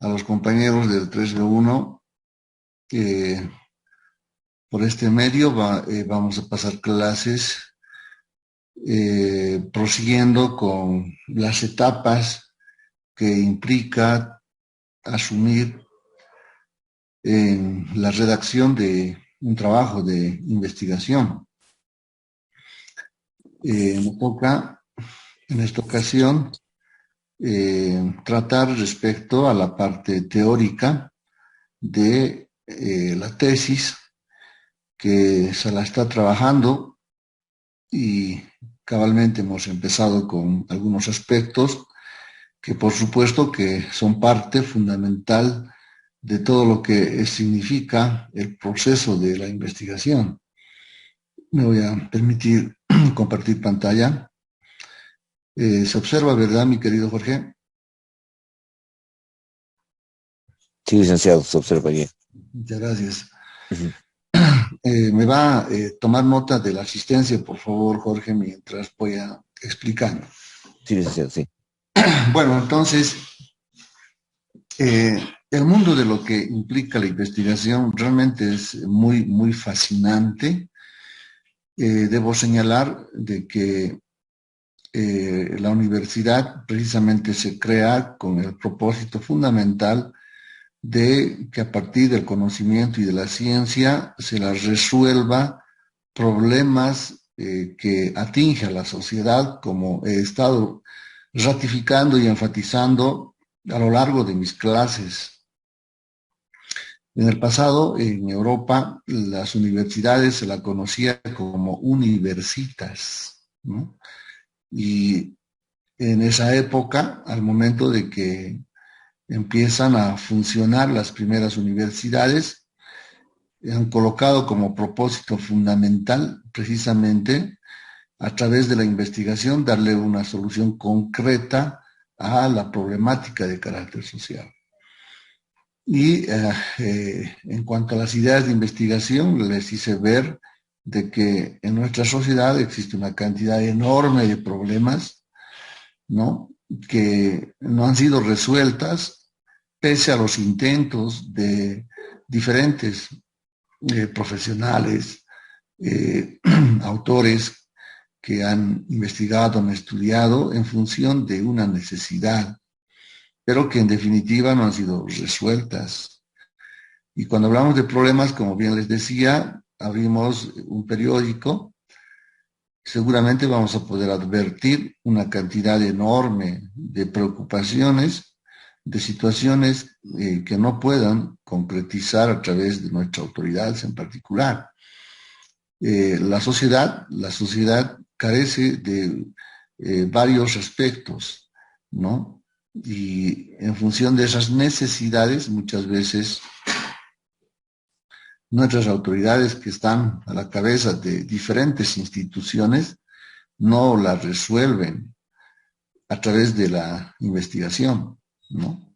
a los compañeros del 3B1 que por este medio vamos a pasar clases prosiguiendo con las etapas que implica asumir en la redacción de un trabajo de investigación. Me toca en esta ocasión tratar respecto a la parte teórica de la tesis que se la está trabajando y cabalmente hemos empezado con algunos aspectos que por supuesto que son parte fundamental de todo lo que significa el proceso de la investigación. Me voy a permitir compartir pantalla. Se observa, ¿verdad, mi querido Jorge? Sí, licenciado, se observa bien. Muchas gracias. Ujú. Me va a tomar nota de la asistencia, por favor, Jorge, mientras voy a explicando. Sí, licenciado, sí. Bueno, entonces, el mundo de lo que implica la investigación realmente es muy, muy fascinante. Debo señalar de que la universidad precisamente se crea con el propósito fundamental de que a partir del conocimiento y de la ciencia se las resuelva problemas que atinge a la sociedad, como he estado ratificando y enfatizando a lo largo de mis clases. En el pasado, en Europa, las universidades se la conocía como universitas, ¿no? Y en esa época, al momento de que empiezan a funcionar las primeras universidades, han colocado como propósito fundamental precisamente a través de la investigación darle una solución concreta a la problemática de carácter social. Y en cuanto a las ideas de investigación, les hice ver de que en nuestra sociedad existe una cantidad enorme de problemas, ¿no?, que no han sido resueltas pese a los intentos de diferentes profesionales, autores que han investigado, han estudiado en función de una necesidad, pero que en definitiva no han sido resueltas. Y cuando hablamos de problemas, como bien les decía, abrimos un periódico, seguramente vamos a poder advertir una cantidad enorme de preocupaciones, de situaciones que no puedan concretizar a través de nuestras autoridades en particular. La sociedad carece de varios aspectos, ¿no? Y en función de esas necesidades, muchas veces nuestras autoridades que están a la cabeza de diferentes instituciones no las resuelven a través de la investigación, ¿no?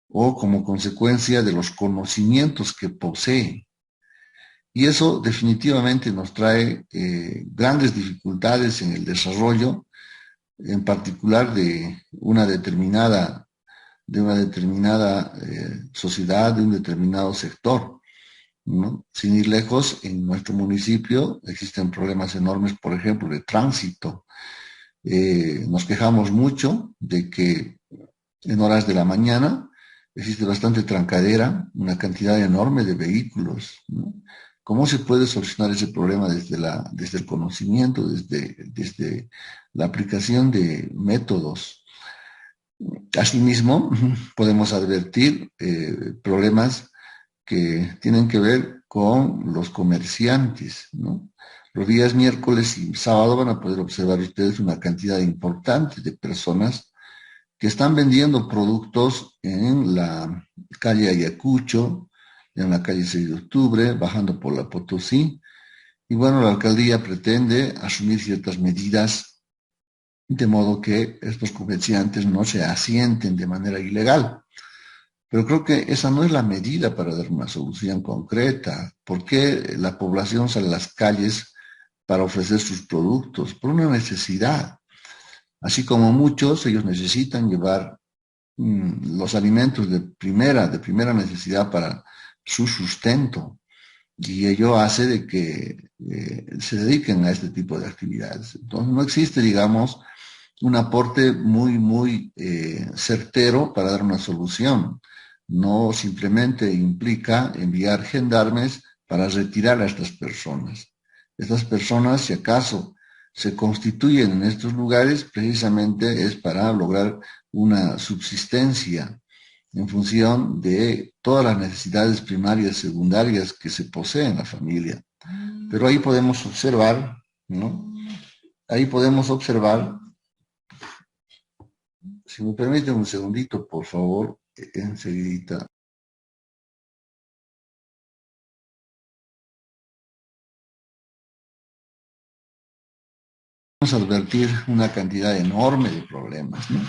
O como consecuencia de los conocimientos que poseen. Y eso definitivamente nos trae grandes dificultades en el desarrollo, en particular de una determinada sociedad, de un determinado sector, ¿no? Sin ir lejos, en nuestro municipio existen problemas enormes, por ejemplo, de tránsito. Nos quejamos mucho de que en horas de la mañana existe bastante trancadera, una cantidad enorme de vehículos, ¿no? ¿Cómo se puede solucionar ese problema desde el conocimiento, desde la aplicación de métodos? Asimismo, podemos advertir problemas que tienen que ver con los comerciantes, ¿no? Los días miércoles y sábado van a poder observar ustedes una cantidad importante de personas que están vendiendo productos en la calle Ayacucho, en la calle 6 de octubre, bajando por la Potosí. Y bueno, la alcaldía pretende asumir ciertas medidas de modo que estos comerciantes no se asienten de manera ilegal. Pero creo que esa no es la medida para dar una solución concreta. ¿Por qué la población sale a las calles para ofrecer sus productos? Por una necesidad. Así como muchos, ellos necesitan llevar los alimentos de primera necesidad para su sustento. Y ello hace de que se dediquen a este tipo de actividades. Entonces no existe, digamos, un aporte muy certero para dar una solución. No simplemente implica enviar gendarmes para retirar a estas personas. Estas personas, si acaso se constituyen en estos lugares, precisamente es para lograr una subsistencia en función de todas las necesidades primarias, secundarias que se poseen en la familia. Pero ahí podemos observar, ¿no? Ahí podemos observar, si me permiten un segundito, por favor, enseguidita. Vamos a advertir una cantidad enorme de problemas, ¿no?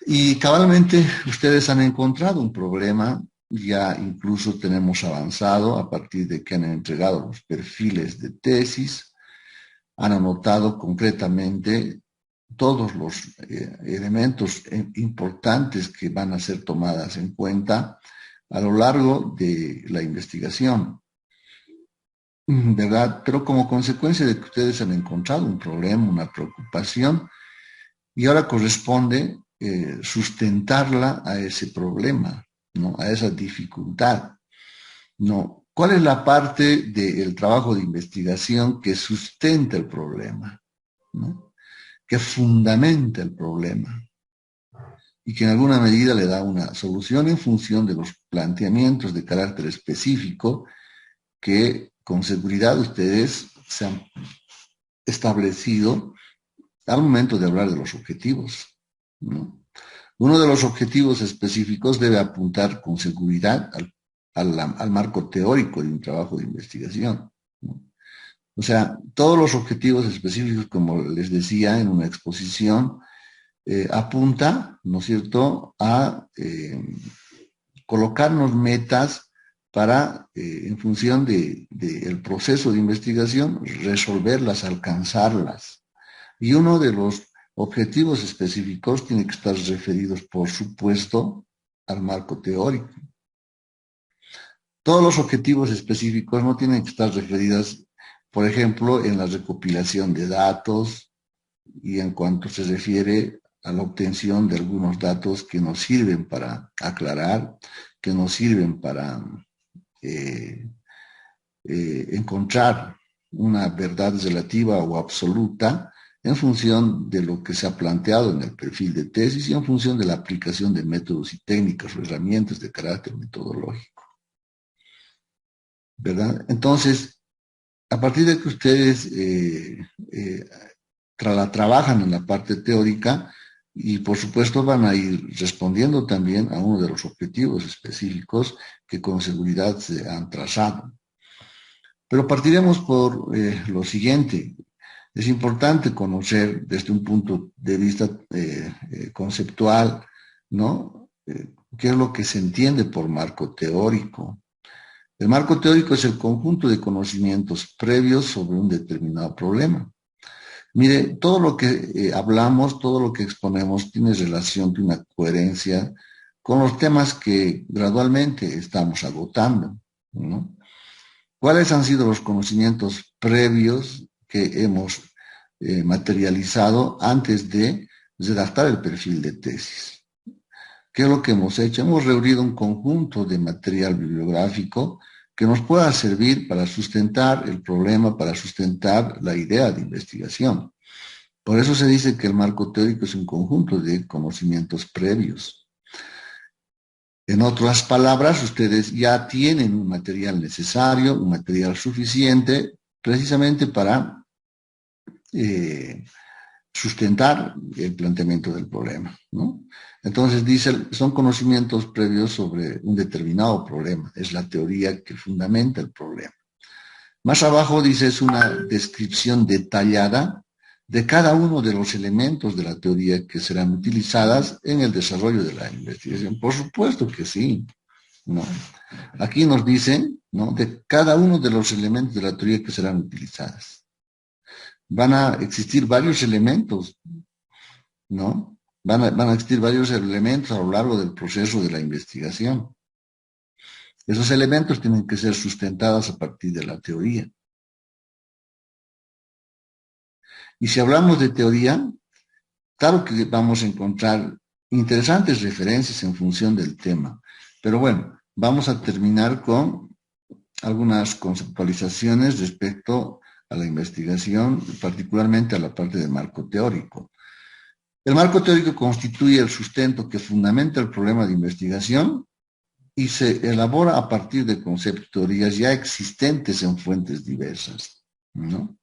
Y cabalmente ustedes han encontrado un problema, ya incluso tenemos avanzado a partir de que han entregado los perfiles de tesis, han anotado concretamente todos los elementos importantes que van a ser tomadas en cuenta a lo largo de la investigación, ¿verdad? Pero como consecuencia de que ustedes han encontrado un problema, una preocupación, y ahora corresponde sustentarla a ese problema, ¿no? A esa dificultad, ¿no? ¿Cuál es la parte del trabajo de investigación que sustenta el problema, ¿no? Que fundamenta el problema y que en alguna medida le da una solución en función de los planteamientos de carácter específico que con seguridad ustedes se han establecido al momento de hablar de los objetivos, ¿no? Uno de los objetivos específicos debe apuntar con seguridad al marco teórico de un trabajo de investigación, ¿no? O sea, todos los objetivos específicos, como les decía en una exposición, apunta, ¿no es cierto?, a colocarnos metas para, en función del proceso de investigación, resolverlas, alcanzarlas. Y uno de los objetivos específicos tiene que estar referidos, por supuesto, al marco teórico. Todos los objetivos específicos no tienen que estar referidos, por ejemplo, en la recopilación de datos y en cuanto se refiere a la obtención de algunos datos que nos sirven para aclarar, que nos sirven para encontrar una verdad relativa o absoluta en función de lo que se ha planteado en el perfil de tesis y en función de la aplicación de métodos y técnicas o herramientas de carácter metodológico, ¿verdad? Entonces, a partir de que ustedes trabajan en la parte teórica y por supuesto van a ir respondiendo también a uno de los objetivos específicos que con seguridad se han trazado. Pero partiremos por lo siguiente. Es importante conocer desde un punto de vista conceptual, ¿no? ¿Qué es lo que se entiende por marco teórico? El marco teórico es el conjunto de conocimientos previos sobre un determinado problema. Mire, todo lo que hablamos, todo lo que exponemos tiene relación, tiene una coherencia con los temas que gradualmente estamos agotando, ¿no? ¿Cuáles han sido los conocimientos previos que hemos materializado antes de redactar el perfil de tesis? ¿Qué es lo que hemos hecho? Hemos reunido un conjunto de material bibliográfico que nos pueda servir para sustentar el problema, para sustentar la idea de investigación. Por eso se dice que el marco teórico es un conjunto de conocimientos previos. En otras palabras, ustedes ya tienen un material necesario, un material suficiente, precisamente para sustentar el planteamiento del problema, ¿no? Entonces dice, son conocimientos previos sobre un determinado problema, es la teoría que fundamenta el problema. Más abajo dice, es una descripción detallada de cada uno de los elementos de la teoría que serán utilizadas en el desarrollo de la investigación. Por supuesto que sí, ¿no? Aquí nos dicen, ¿no?, de cada uno de los elementos de la teoría que serán utilizadas. Van a existir varios elementos, ¿no? van a existir varios elementos a lo largo del proceso de la investigación. Esos elementos tienen que ser sustentados a partir de la teoría. Y si hablamos de teoría, claro que vamos a encontrar interesantes referencias en función del tema. Pero bueno, vamos a terminar con algunas conceptualizaciones respecto a la investigación, particularmente a la parte del marco teórico. El marco teórico constituye el sustento que fundamenta el problema de investigación y se elabora a partir de conceptos, teorías ya existentes en fuentes diversas, ¿no?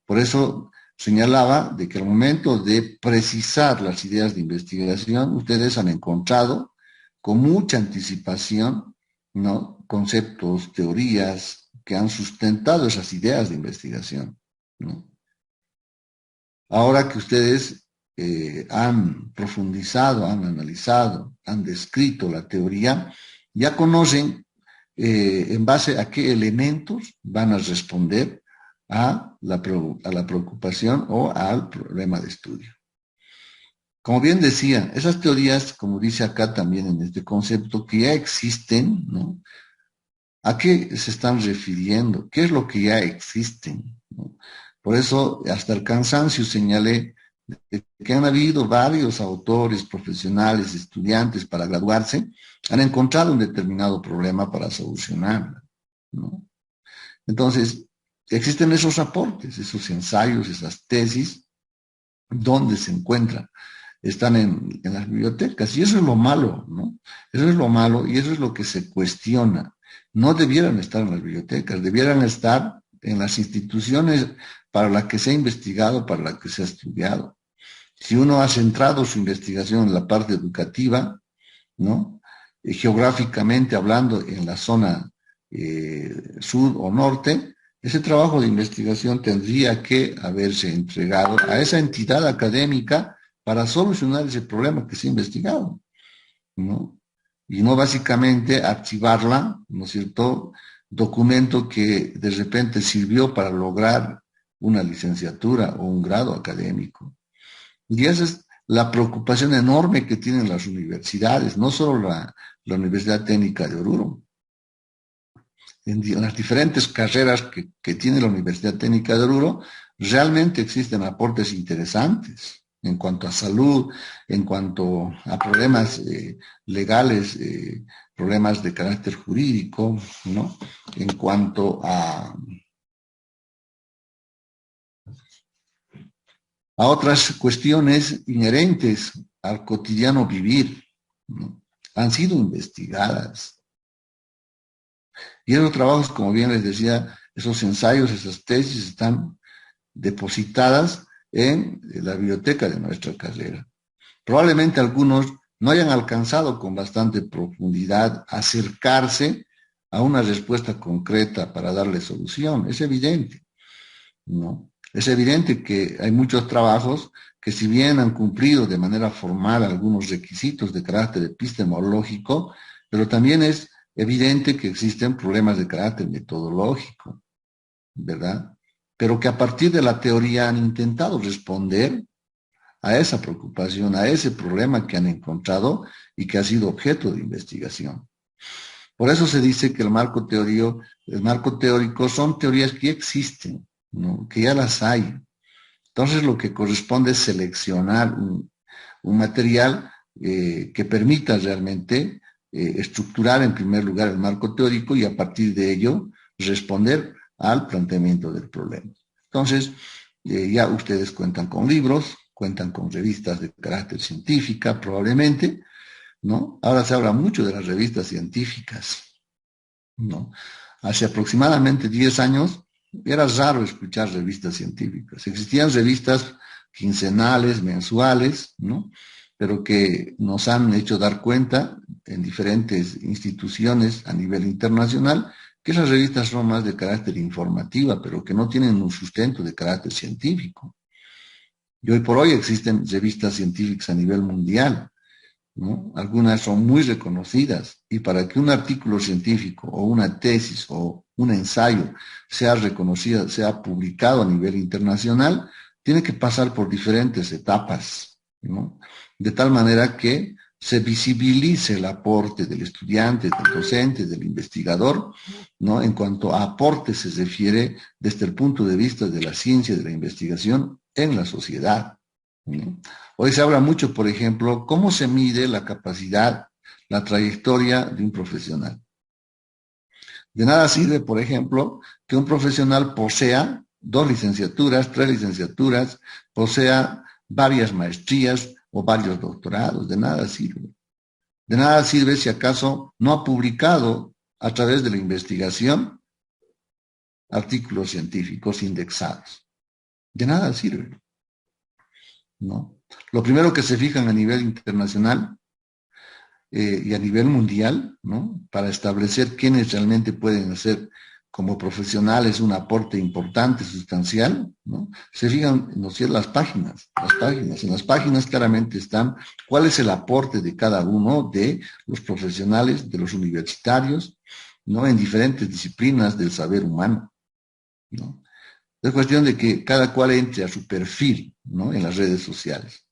Por eso señalaba de que al momento de precisar las ideas de investigación, ustedes han encontrado con mucha anticipación, ¿no?, conceptos, teorías que han sustentado esas ideas de investigación, ¿no? Ahora que ustedes han profundizado, han analizado, han descrito la teoría, ya conocen en base a qué elementos van a responder a la preocupación o al problema de estudio. Como bien decía, esas teorías, como dice acá también en este concepto, que ya existen, ¿no?, ¿a qué se están refiriendo? ¿Qué es lo que ya existe, ¿no? Por eso, hasta el cansancio señalé que han habido varios autores, profesionales, estudiantes para graduarse, han encontrado un determinado problema para solucionarlo, ¿no? Entonces, existen esos aportes, esos ensayos, esas tesis, ¿dónde se encuentran? Están en las bibliotecas, y eso es lo malo, ¿no? Eso es lo malo y eso es lo que se cuestiona. No debieran estar en las bibliotecas, debieran estar en las instituciones para las que se ha investigado, para las que se ha estudiado. Si uno ha centrado su investigación en la parte educativa, ¿no?, geográficamente hablando en la zona sur o norte, ese trabajo de investigación tendría que haberse entregado a esa entidad académica para solucionar ese problema que se ha investigado, ¿no? Y no básicamente archivarla, ¿no es cierto?, documento que de repente sirvió para lograr una licenciatura o un grado académico. Y esa es la preocupación enorme que tienen las universidades, no solo la Universidad Técnica de Oruro. En las diferentes carreras que tiene la Universidad Técnica de Oruro, realmente existen aportes interesantes en cuanto a salud, en cuanto a problemas legales, problemas de carácter jurídico, ¿no?, en cuanto a otras cuestiones inherentes al cotidiano vivir, ¿no?, han sido investigadas. Y esos trabajos, como bien les decía, esos ensayos, esas tesis están depositadas en la biblioteca de nuestra carrera. Probablemente algunos no hayan alcanzado con bastante profundidad acercarse a una respuesta concreta para darle solución. Es evidente, ¿no? Es evidente que hay muchos trabajos que, si bien han cumplido de manera formal algunos requisitos de carácter epistemológico, pero también es evidente que existen problemas de carácter metodológico, ¿verdad? Pero que a partir de la teoría han intentado responder a esa preocupación, a ese problema que han encontrado y que ha sido objeto de investigación. Por eso se dice que el marco teórico son teorías que existen, ¿no?, que ya las hay. Entonces lo que corresponde es seleccionar un material que permita realmente estructurar en primer lugar el marco teórico y a partir de ello responder al planteamiento del problema. Entonces, ya ustedes cuentan con libros, cuentan con revistas de carácter científica, probablemente, ¿no? Ahora se habla mucho de las revistas científicas, ¿no? Hace aproximadamente 10 años era raro escuchar revistas científicas. Existían revistas quincenales, mensuales, ¿no?, pero que nos han hecho dar cuenta en diferentes instituciones a nivel internacional que esas revistas son más de carácter informativa, pero que no tienen un sustento de carácter científico. Y hoy por hoy existen revistas científicas a nivel mundial, ¿no? Algunas son muy reconocidas, y para que un artículo científico o una tesis o un ensayo sea reconocida, sea publicado a nivel internacional, tiene que pasar por diferentes etapas, ¿no? de tal manera que se visibilice el aporte del estudiante, del docente, del investigador, ¿no? En cuanto a aporte se refiere desde el punto de vista de la ciencia y de la investigación en la sociedad, ¿no? Hoy se habla mucho, por ejemplo, cómo se mide la capacidad, la trayectoria de un profesional. De nada sirve, por ejemplo, que un profesional posea 2 licenciaturas, 3 licenciaturas, posea varias maestrías o varios doctorados. De nada sirve. De nada sirve si acaso no ha publicado a través de la investigación artículos científicos indexados. De nada sirve, ¿no? Lo primero que se fijan a nivel internacional y a nivel mundial, ¿no? Para establecer quiénes realmente pueden hacer como profesionales un aporte importante, sustancial, ¿no? Se fijan, ¿no es cierto?, las páginas. En las páginas claramente están cuál es el aporte de cada uno de los profesionales, de los universitarios, ¿no? En diferentes disciplinas del saber humano, ¿no? Es cuestión de que cada cual entre a su perfil, ¿no? En las redes sociales.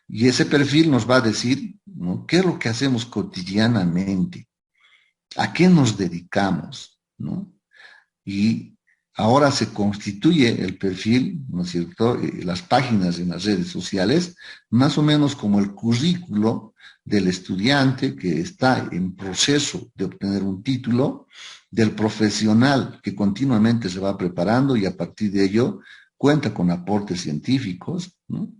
Y ese perfil nos va a decir, ¿no?, qué es lo que hacemos cotidianamente, a qué nos dedicamos, ¿no? Y ahora se constituye el perfil, ¿no es cierto?, las páginas en las redes sociales, más o menos como el currículo del estudiante que está en proceso de obtener un título, del profesional que continuamente se va preparando y a partir de ello cuenta con aportes científicos, ¿no?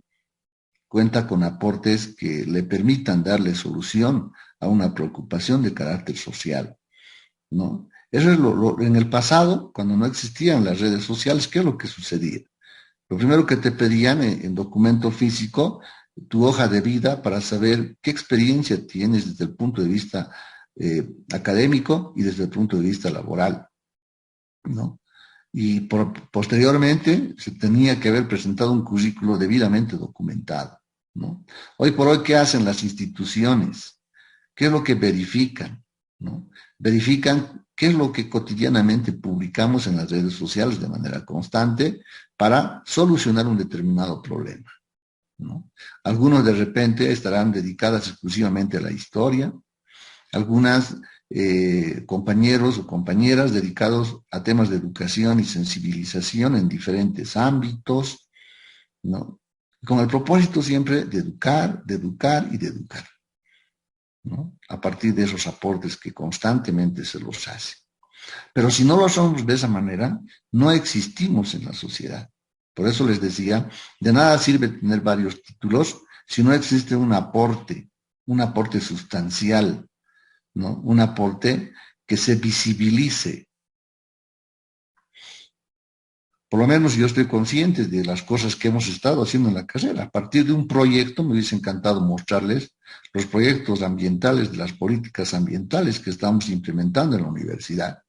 Cuenta con aportes que le permitan darle solución a una preocupación de carácter social, ¿no? Eso es en el pasado, cuando no existían las redes sociales, ¿qué es lo que sucedía? Lo primero que te pedían en documento físico, tu hoja de vida para saber qué experiencia tienes desde el punto de vista académico y desde el punto de vista laboral, ¿no? Y posteriormente se tenía que haber presentado un currículo debidamente documentado, ¿no? Hoy por hoy, ¿qué hacen las instituciones? ¿Qué es lo que verifican, ¿no? Verifican qué es lo que cotidianamente publicamos en las redes sociales de manera constante para solucionar un determinado problema, ¿no? Algunos de repente estarán dedicadas exclusivamente a la historia, algunas compañeros o compañeras dedicados a temas de educación y sensibilización en diferentes ámbitos, ¿no? Con el propósito siempre de educar y de educar, ¿no? A partir de esos aportes que constantemente se los hace. Pero si no lo somos de esa manera, no existimos en la sociedad. Por eso les decía, de nada sirve tener varios títulos si no existe un aporte sustancial, ¿no? Un aporte que se visibilice. Por lo menos yo estoy consciente de las cosas que hemos estado haciendo en la carrera. A partir de un proyecto, me hubiese encantado mostrarles los proyectos ambientales de las políticas ambientales que estamos implementando en la universidad,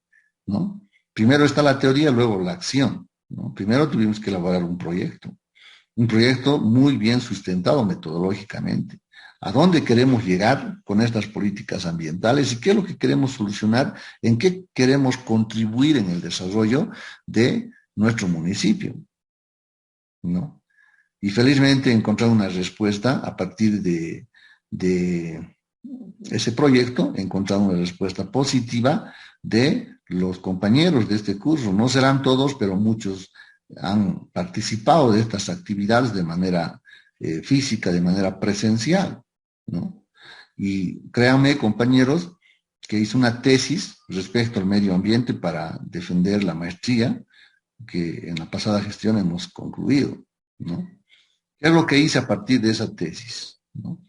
¿no? Primero está la teoría, luego la acción, ¿no? Primero tuvimos que elaborar un proyecto muy bien sustentado metodológicamente. ¿A dónde queremos llegar con estas políticas ambientales y qué es lo que queremos solucionar? ¿En qué queremos contribuir en el desarrollo de nuestro municipio, ¿no? Y felizmente he encontrado una respuesta a partir de ese proyecto, he encontrado una respuesta positiva de los compañeros de este curso. No serán todos, pero muchos han participado de estas actividades de manera física, de manera presencial, ¿no? Y créanme, compañeros, que hice una tesis respecto al medio ambiente para defender la maestría que en la pasada gestión hemos concluido, ¿no? ¿Qué es lo que hice a partir de esa tesis, ¿no?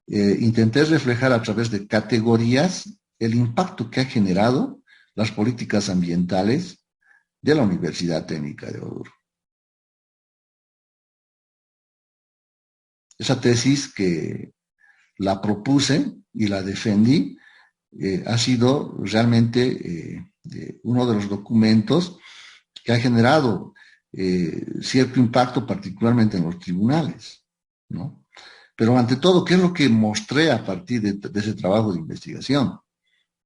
Intenté reflejar a través de categorías el impacto que ha generado las políticas ambientales de la Universidad Técnica de Oruro. Esa tesis que la propuse y la defendí ha sido realmente uno de los documentos que ha generado cierto impacto, particularmente en los tribunales, ¿no? Pero ante todo, ¿qué es lo que mostré a partir de ese trabajo de investigación,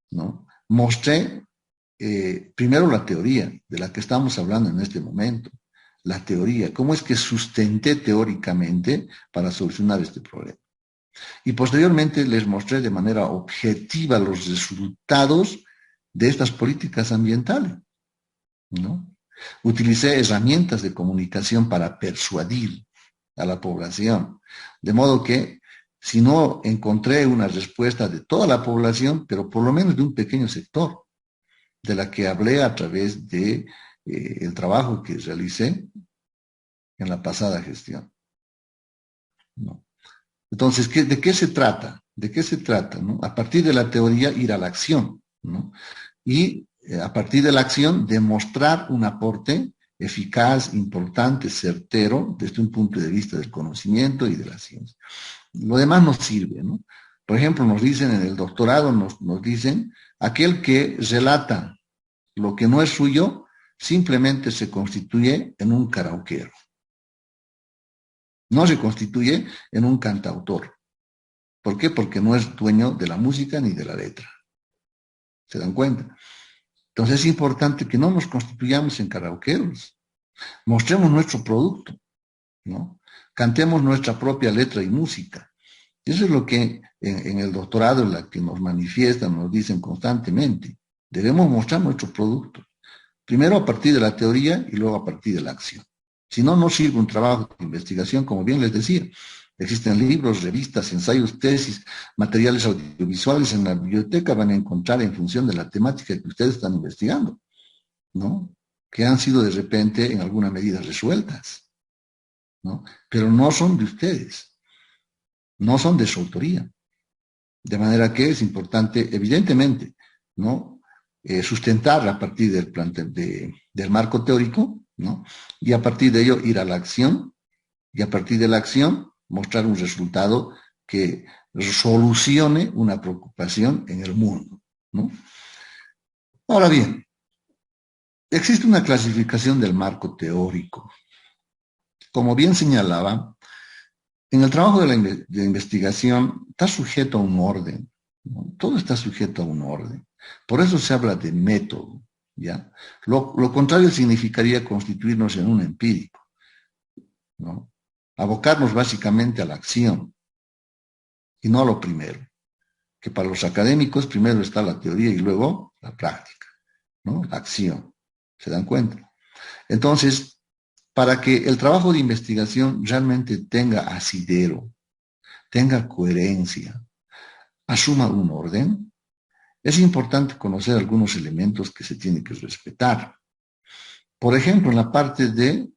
¿no? Mostré primero la teoría de la que estamos hablando en este momento, la teoría, cómo es que sustenté teóricamente para solucionar este problema. Y posteriormente les mostré de manera objetiva los resultados de estas políticas ambientales, ¿no? Utilicé herramientas de comunicación para persuadir a la población, de modo que si no encontré una respuesta de toda la población, pero por lo menos de un pequeño sector, de la que hablé a través de el trabajo que realicé en la pasada gestión, ¿no? Entonces, ¿de qué se trata? ¿De qué se trata? ¿No? A partir de la teoría, ir a la acción, ¿no? Y a partir de la acción, demostrar un aporte eficaz, importante, certero, desde un punto de vista del conocimiento y de la ciencia. Lo demás nos sirve, ¿no? Por ejemplo, nos dicen en el doctorado, nos dicen, aquel que relata lo que no es suyo, simplemente se constituye en un karaokeero. No se constituye en un cantautor. ¿Por qué? Porque no es dueño de la música ni de la letra. ¿Se dan cuenta? Entonces es importante que no nos constituyamos en karaokeros. Mostremos nuestro producto, ¿no? Cantemos nuestra propia letra y música. Eso es lo que en el doctorado, en la que nos manifiestan, nos dicen constantemente. Debemos mostrar nuestro producto. Primero a partir de la teoría y luego a partir de la acción. Si no, no sirve un trabajo de investigación, como bien les decía. Existen libros, revistas, ensayos, tesis, materiales audiovisuales en la biblioteca, van a encontrar en función de la temática que ustedes están investigando, ¿no? Que han sido de repente en alguna medida resueltas, ¿no? Pero no son de ustedes, no son de su autoría. De manera que es importante, evidentemente, ¿no? Sustentar a partir del marco teórico, ¿no? Y a partir de ello ir a la acción, y a partir de la acción mostrar un resultado que solucione una preocupación en el mundo, ¿no? Ahora bien, existe una clasificación del marco teórico. Como bien señalaba, en el trabajo de investigación está sujeto a un orden, ¿no? Todo está sujeto a un orden. Por eso se habla de método, ¿ya? Lo contrario significaría constituirnos en un empírico, ¿no? Abocarnos básicamente a la acción y no a lo primero, que para los académicos primero está la teoría y luego la práctica, ¿no? La acción. ¿Se dan cuenta? Entonces, para que el trabajo de investigación realmente tenga asidero, tenga coherencia, asuma un orden, es importante conocer algunos elementos que se tienen que respetar. Por ejemplo, en la parte de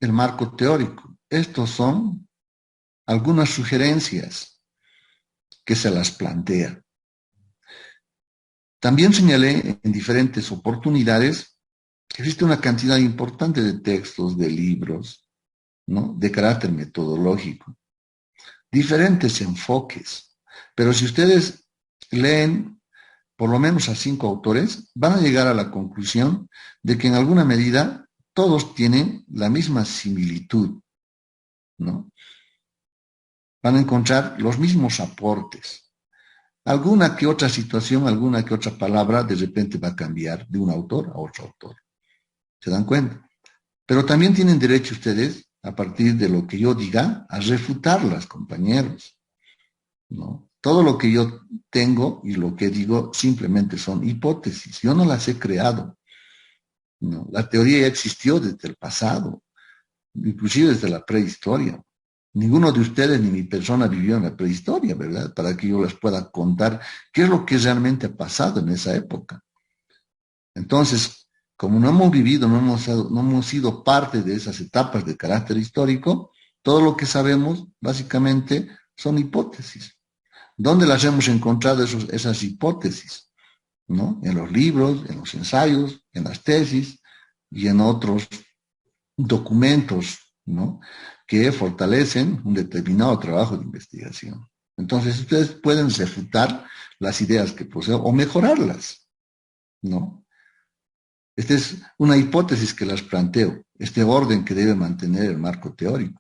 el marco teórico, estos son algunas sugerencias que se las plantea. También señalé en diferentes oportunidades que existe una cantidad importante de textos, de libros, ¿no? De carácter metodológico, diferentes enfoques. Pero si ustedes leen por lo menos a 5 autores, van a llegar a la conclusión de que en alguna medida todos tienen la misma similitud, ¿no? Van a encontrar los mismos aportes. Alguna que otra situación, alguna que otra palabra de repente va a cambiar de un autor a otro autor. ¿Se dan cuenta? Pero también tienen derecho ustedes, a partir de lo que yo diga, a refutarlas, compañeros, ¿no? Todo lo que yo tengo y lo que digo simplemente son hipótesis. Yo no las he creado, ¿no? La teoría ya existió desde el pasado, inclusive desde la prehistoria. Ninguno de ustedes ni mi persona vivió en la prehistoria, ¿verdad? Para que yo les pueda contar qué es lo que realmente ha pasado en esa época. Entonces, como no hemos vivido, no hemos sido parte de esas etapas de carácter histórico, todo lo que sabemos básicamente son hipótesis. ¿Dónde las hemos encontrado esas hipótesis? ¿No? En los libros, en los ensayos, en las tesis y en otros documentos, ¿no? Que fortalecen un determinado trabajo de investigación. Entonces, ustedes pueden refutar las ideas que poseo o mejorarlas, ¿no? Esta es una hipótesis que las planteo, este orden que debe mantener el marco teórico.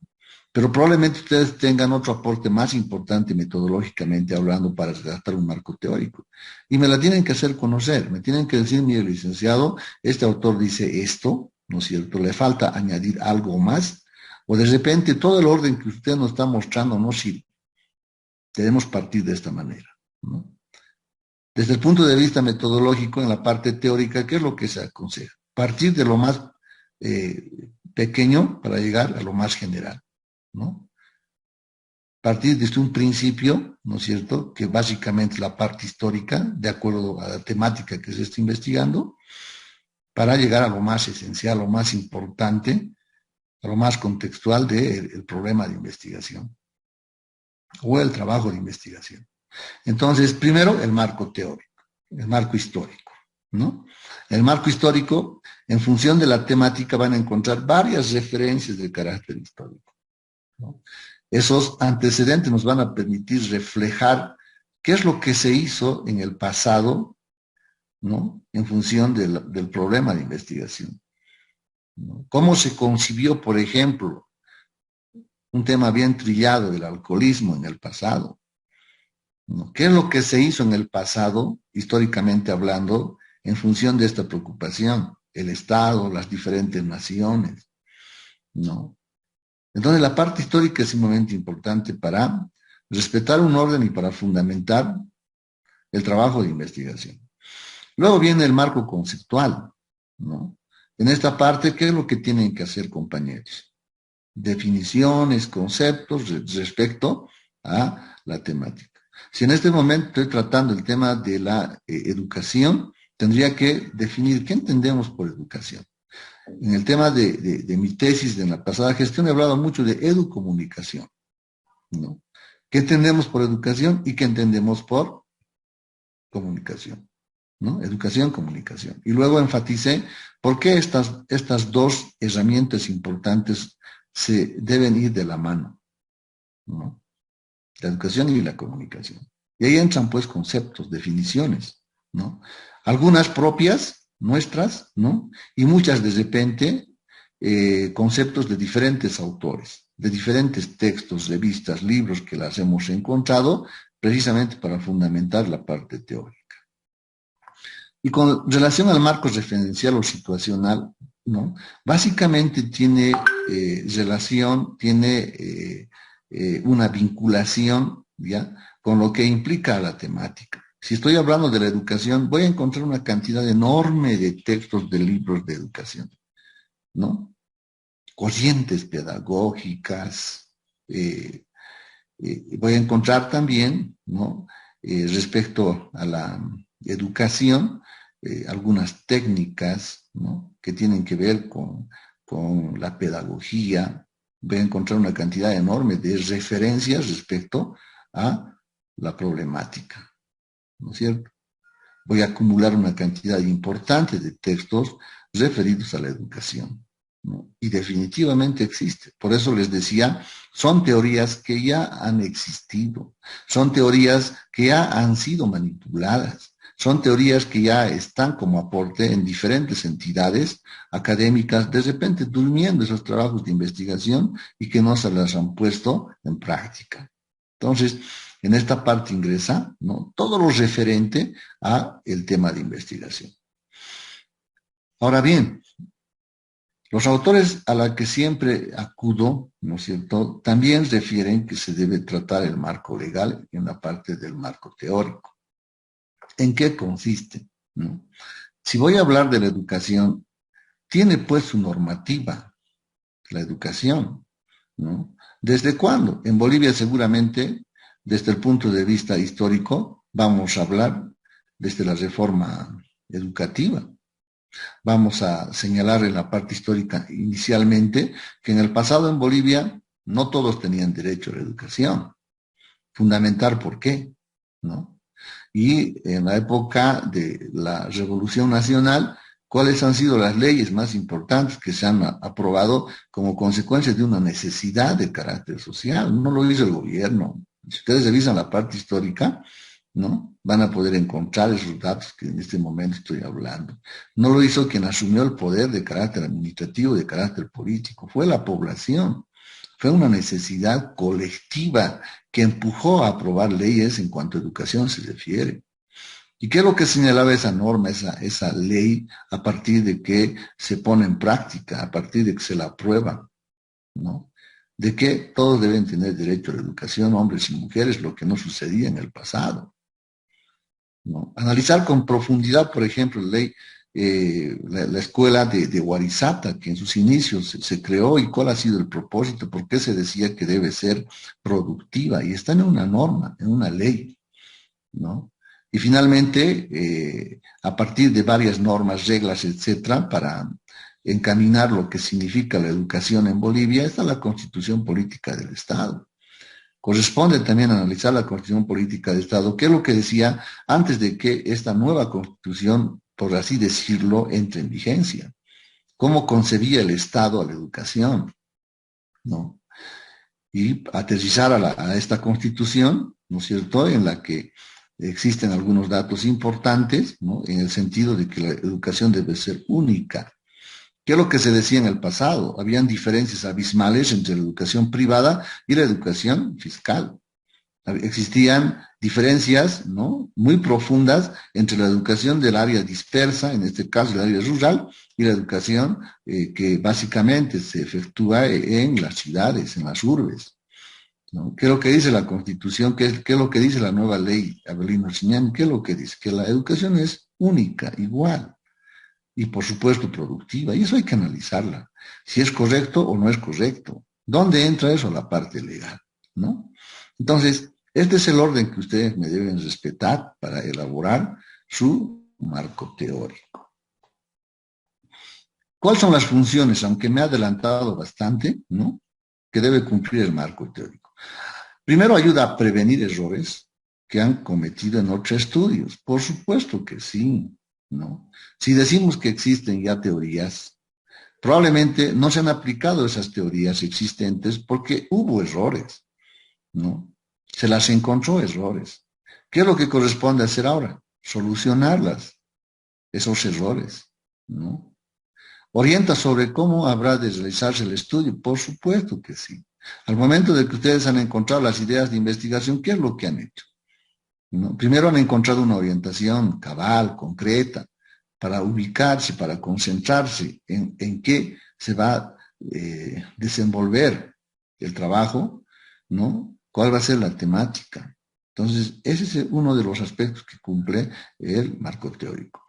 Pero probablemente ustedes tengan otro aporte más importante metodológicamente hablando para redactar un marco teórico. Y me la tienen que hacer conocer, me tienen que decir, mire, licenciado, este autor dice esto, ¿no es cierto? Le falta añadir algo más, O de repente todo el orden que usted nos está mostrando no sirve. Debemos partir de esta manera, ¿no? Desde el punto de vista metodológico, en la parte teórica, ¿qué es lo que se aconseja? Partir de lo más pequeño para llegar a lo más general, ¿no? Partir desde un principio, ¿no es cierto?, que básicamente es la parte histórica, de acuerdo a la temática que se está investigando, para llegar a lo más esencial, lo más importante, a lo más contextual del problema de investigación o el trabajo de investigación. Entonces, primero, el marco teórico, el marco histórico, ¿no? El marco histórico, en función de la temática, van a encontrar varias referencias de carácter histórico, ¿no? Esos antecedentes nos van a permitir reflejar qué es lo que se hizo en el pasado, ¿no?, en función del problema de investigación, ¿no? Cómo se concibió, por ejemplo, un tema bien trillado del alcoholismo en el pasado, ¿no? ¿Qué es lo que se hizo en el pasado, históricamente hablando, en función de esta preocupación? El Estado, las diferentes naciones, ¿no? Entonces la parte histórica es sumamente importante para respetar un orden y para fundamentar el trabajo de investigación. Luego viene el marco conceptual, ¿no? En esta parte, ¿qué es lo que tienen que hacer, compañeros? Definiciones, conceptos respecto a la temática. Si en este momento estoy tratando el tema de la educación, tendría que definir qué entendemos por educación. En el tema de mi tesis de la pasada gestión he hablado mucho de educomunicación, ¿no? ¿Qué entendemos por educación y qué entendemos por comunicación? ¿No? Educación, comunicación. Y luego enfaticé por qué estas dos herramientas importantes se deben ir de la mano, ¿no? La educación y la comunicación. Y ahí entran pues conceptos, definiciones, ¿no? Algunas propias, nuestras, ¿no? Y muchas de repente conceptos de diferentes autores, de diferentes textos, revistas, libros que las hemos encontrado precisamente para fundamentar la parte teórica. Y con relación al marco referencial o situacional, ¿no?, básicamente tiene relación, tiene una vinculación, ¿ya?, con lo que implica la temática. Si estoy hablando de la educación, voy a encontrar una cantidad enorme de textos de libros de educación, ¿no? Corrientes pedagógicas, voy a encontrar también, ¿no?, respecto a la educación, algunas técnicas, ¿no?, que tienen que ver con la pedagogía. Voy a encontrar una cantidad enorme de referencias respecto a la problemática, ¿no es cierto? Voy a acumular una cantidad importante de textos referidos a la educación, ¿no? Y definitivamente existe. Por eso les decía, son teorías que ya han existido, son teorías que ya han sido manipuladas, son teorías que ya están como aporte en diferentes entidades académicas, de repente durmiendo esos trabajos de investigación y que no se las han puesto en práctica. Entonces, en esta parte ingresa, ¿no?, todo lo referente a el tema de investigación. Ahora bien, los autores a los que siempre acudo, ¿no es cierto?, también refieren que se debe tratar el marco legal en la parte del marco teórico. ¿En qué consiste?, ¿no? Si voy a hablar de la educación, tiene pues su normativa, la educación, ¿no? ¿Desde cuándo? En Bolivia seguramente, desde el punto de vista histórico, vamos a hablar desde la reforma educativa. Vamos a señalar en la parte histórica inicialmente que en el pasado en Bolivia no todos tenían derecho a la educación. Fundamentar por qué, ¿no? Y en la época de la Revolución Nacional, ¿cuáles han sido las leyes más importantes que se han aprobado como consecuencia de una necesidad de carácter social? No lo hizo el gobierno. Si ustedes revisan la parte histórica, ¿no?, van a poder encontrar esos datos que en este momento estoy hablando. No lo hizo quien asumió el poder de carácter administrativo, de carácter político, fue la población. Fue una necesidad colectiva que empujó a aprobar leyes en cuanto a educación se refiere. ¿Y qué es lo que señalaba esa norma, esa ley, a partir de que se pone en práctica, a partir de que se la aprueba, ¿no? de que todos deben tener derecho a la educación, hombres y mujeres, lo que no sucedía en el pasado, ¿no? Analizar con profundidad, por ejemplo, la escuela de Warisata, que en sus inicios se creó, y cuál ha sido el propósito, por qué se decía que debe ser productiva, y está en una norma, en una ley, ¿no? Y finalmente, a partir de varias normas, reglas, etcétera, para encaminar lo que significa la educación en Bolivia, está la Constitución Política del Estado. Corresponde también analizar la Constitución Política del Estado, qué es lo que decía antes de que esta nueva Constitución, por así decirlo, entre en vigencia. Cómo concebía el Estado a la educación, ¿no? Y aterrizar a esta Constitución, ¿no es cierto?, en la que existen algunos datos importantes, ¿no?, en el sentido de que la educación debe ser única. ¿Qué es lo que se decía en el pasado? Habían diferencias abismales entre la educación privada y la educación fiscal. Existían diferencias, ¿no?, muy profundas entre la educación del área dispersa, en este caso el área rural, y la educación que básicamente se efectúa en las ciudades, en las urbes, ¿no? ¿Qué es lo que dice la Constitución? ¿Qué es lo que dice la nueva ley Abelino Siñán? ¿Qué es lo que dice? Que la educación es única, igual, y por supuesto productiva, y eso hay que analizarla, si es correcto o no es correcto. ¿Dónde entra eso? La parte legal, ¿no? Entonces, este es el orden que ustedes me deben respetar para elaborar su marco teórico. ¿Cuáles son las funciones? Aunque me ha adelantado bastante, ¿no?, que debe cumplir el marco teórico. Primero, ayuda a prevenir errores que han cometido en otros estudios. Por supuesto que sí, ¿no? Si decimos que existen ya teorías, probablemente no se han aplicado esas teorías existentes porque hubo errores, ¿no? Se las encontró errores. ¿Qué es lo que corresponde hacer ahora? Solucionarlas, esos errores, ¿no? ¿Orienta sobre cómo habrá de realizarse el estudio? Por supuesto que sí. Al momento de que ustedes han encontrado las ideas de investigación, ¿qué es lo que han hecho? ¿No? Primero han encontrado una orientación cabal, concreta, para ubicarse, para concentrarse en qué se va a desenvolver el trabajo, ¿no? ¿Cuál va a ser la temática? Entonces, ese es uno de los aspectos que cumple el marco teórico.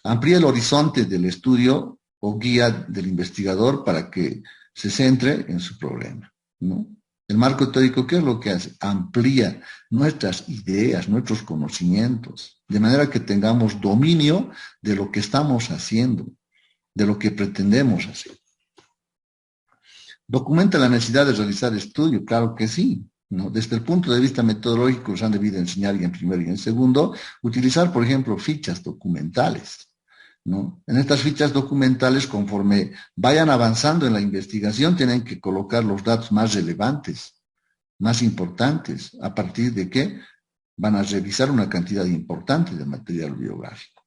Amplía el horizonte del estudio o guía del investigador para que se centre en su problema, ¿no? El marco teórico, ¿qué es lo que hace? Amplía nuestras ideas, nuestros conocimientos, de manera que tengamos dominio de lo que estamos haciendo, de lo que pretendemos hacer. ¿Documenta la necesidad de realizar estudio? Claro que sí, ¿no? Desde el punto de vista metodológico, se han debido enseñar y en primero y en segundo, utilizar, por ejemplo, fichas documentales, ¿no? En estas fichas documentales, conforme vayan avanzando en la investigación, tienen que colocar los datos más relevantes, más importantes, a partir de que van a revisar una cantidad importante de material biográfico.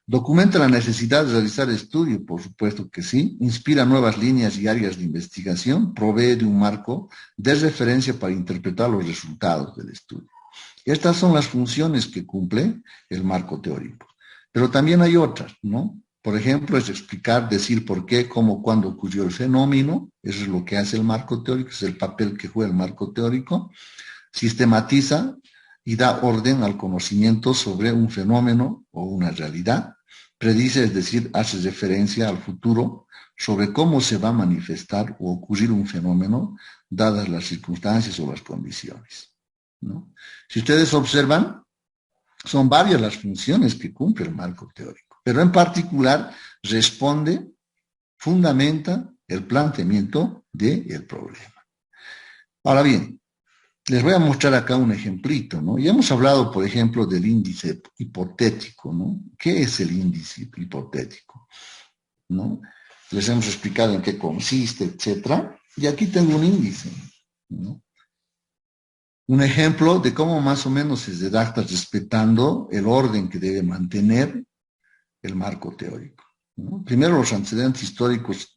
¿Documenta la necesidad de realizar estudio? Por supuesto que sí. Inspira nuevas líneas y áreas de investigación, provee de un marco de referencia para interpretar los resultados del estudio. Estas son las funciones que cumple el marco teórico. Pero también hay otras, ¿no? Por ejemplo, es explicar, decir por qué, cómo, cuándo ocurrió el fenómeno. Eso es lo que hace el marco teórico, es el papel que juega el marco teórico. Sistematiza y da orden al conocimiento sobre un fenómeno o una realidad. Predice, es decir, hace referencia al futuro sobre cómo se va a manifestar o ocurrir un fenómeno, dadas las circunstancias o las condiciones, ¿no? Si ustedes observan, son varias las funciones que cumple el marco teórico, pero en particular responde, fundamenta el planteamiento del problema. Ahora bien, les voy a mostrar acá un ejemplito, ¿no? Ya hemos hablado, por ejemplo, del índice hipotético, ¿no? ¿Qué es el índice hipotético? ¿No? Les hemos explicado en qué consiste, etcétera. Y aquí tengo un índice, ¿no? Un ejemplo de cómo más o menos se redacta respetando el orden que debe mantener el marco teórico, ¿no? Primero, los antecedentes históricos,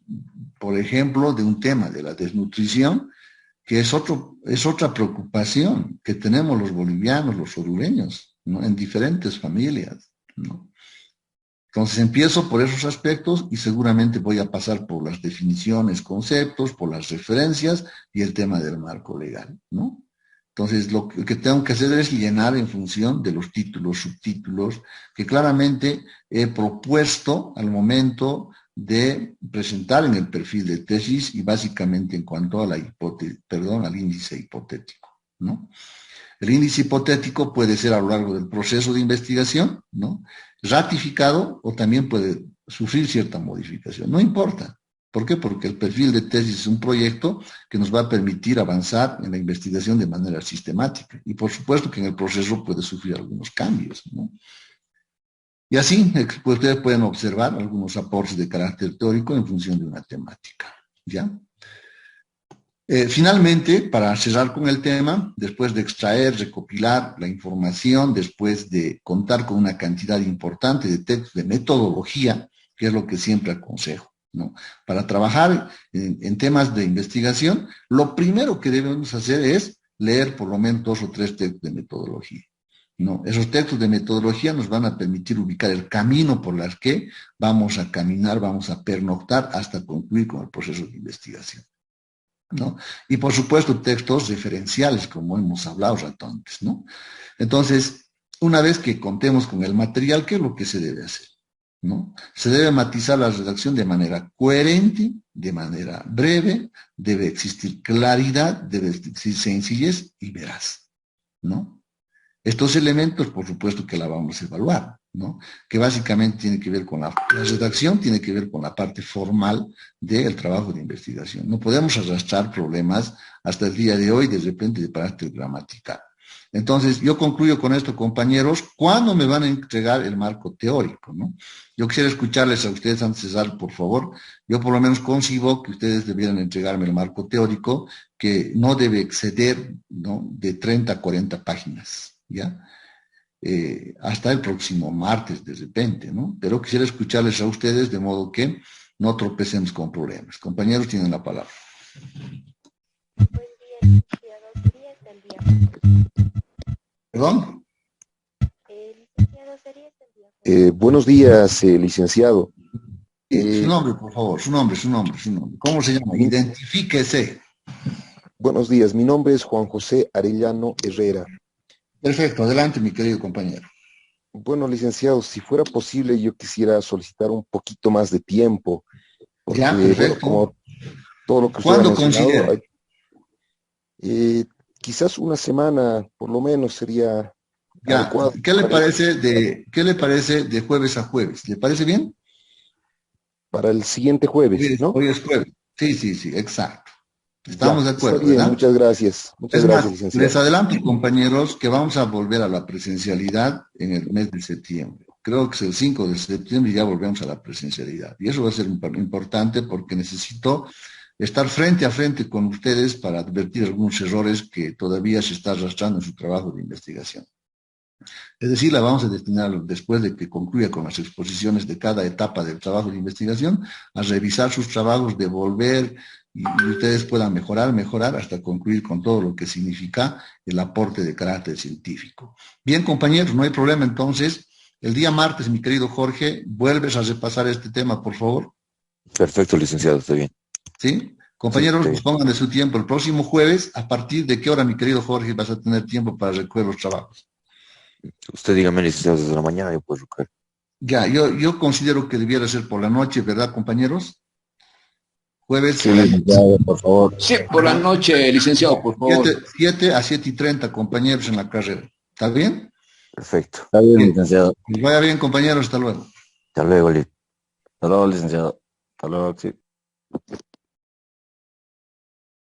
por ejemplo, de un tema de la desnutrición, que es otra preocupación que tenemos los bolivianos, los orureños, ¿no?, en diferentes familias, ¿no? Entonces empiezo por esos aspectos y seguramente voy a pasar por las definiciones, conceptos, por las referencias y el tema del marco legal, ¿no? Entonces lo que tengo que hacer es llenar en función de los títulos, subtítulos, que claramente he propuesto al momento de presentar en el perfil de tesis y básicamente en cuanto a la al índice hipotético, ¿no? El índice hipotético puede ser a lo largo del proceso de investigación, ¿no? Ratificado o también puede sufrir cierta modificación. No importa. ¿Por qué? Porque el perfil de tesis es un proyecto que nos va a permitir avanzar en la investigación de manera sistemática. Y por supuesto que en el proceso puede sufrir algunos cambios, ¿no? Y así, pues, ustedes pueden observar algunos aportes de carácter teórico en función de una temática, ¿ya? Finalmente, para cerrar con el tema, después de extraer, recopilar la información, después de contar con una cantidad importante de textos de metodología, que es lo que siempre aconsejo, ¿no? Para trabajar en temas de investigación, lo primero que debemos hacer es leer por lo menos 2 o 3 textos de metodología, ¿no? Esos textos de metodología nos van a permitir ubicar el camino por el que vamos a caminar, vamos a pernoctar hasta concluir con el proceso de investigación, ¿no? Y por supuesto textos referenciales, como hemos hablado rato antes, ¿no? Entonces, una vez que contemos con el material, ¿qué es lo que se debe hacer? ¿No? Se debe matizar la redacción de manera coherente, de manera breve, debe existir claridad, debe existir sencillez y veraz, ¿no? Estos elementos, por supuesto que la vamos a evaluar, ¿no? Que básicamente tiene que ver con la redacción, tiene que ver con la parte formal del trabajo de investigación. No podemos arrastrar problemas hasta el día de hoy de repente de carácter gramatical. Entonces, yo concluyo con esto, compañeros. ¿Cuándo me van a entregar el marco teórico, no? Yo quisiera escucharles a ustedes antes de cerrar, por favor. Yo por lo menos concibo que ustedes debieran entregarme el marco teórico, que no debe exceder, ¿no?, de 30 a 40 páginas. ¿Ya? Hasta el próximo martes de repente, ¿no? Pero quisiera escucharles a ustedes de modo que no tropecemos con problemas. Compañeros, tienen la palabra. Buen día, licenciado. ¿Sería hasta el día jueves? ¿Perdón? Licenciado, ¿sería hasta el día jueves? Buenos días, licenciado. Su nombre, por favor, su nombre. ¿Cómo se llama? Identifíquese. Buenos días, mi nombre es Juan José Arellano Herrera. Perfecto, adelante, mi querido compañero. Bueno, licenciado, si fuera posible, yo quisiera solicitar un poquito más de tiempo, porque, Ya, perfecto. bueno, como todo lo que usted ha ¿Cuándo mencionado, considera? quizás una semana, por lo menos, sería Ya, adecuado. ¿qué le parece de jueves a jueves? ¿Le parece bien? Para el siguiente jueves, ¿no? Hoy es jueves. Sí, exacto. Ya, Estamos de está acuerdo, bien, ¿verdad? muchas gracias. Muchas Es más, gracias, licenciado. les adelanto, compañeros, que vamos a volver a la presencialidad en el mes de septiembre. Creo que es el 5 de septiembre y ya volvemos a la presencialidad. Y eso va a ser importante porque necesito estar frente a frente con ustedes para advertir algunos errores que todavía se están arrastrando en su trabajo de investigación. Es decir, la vamos a destinar, después de que concluya con las exposiciones de cada etapa del trabajo de investigación, a revisar sus trabajos, devolver y ustedes puedan mejorar hasta concluir con todo lo que significa el aporte de carácter científico. Bien, compañeros, no hay problema entonces. El día martes, mi querido Jorge, vuelves a repasar este tema, por favor. Perfecto, licenciado, está bien. ¿Sí? Sí, Compañeros, está bien. dispongan de su tiempo. El próximo jueves, ¿a partir de qué hora, mi querido Jorge, vas a tener tiempo para recoger los trabajos? Usted dígame, licenciado, desde la mañana yo puedo buscar. Ya, yo considero que debiera ser por la noche, ¿verdad, compañeros? Jueves Sí, por la licenciado, por favor. Sí, por la noche, licenciado, por favor. 7 a 7:30, compañeros en la carrera. ¿Está bien? Perfecto. Está bien, Bien. licenciado. Que les vaya bien, compañeros. Hasta luego. Hasta luego, Hasta luego, licenciado. Hasta luego, sí.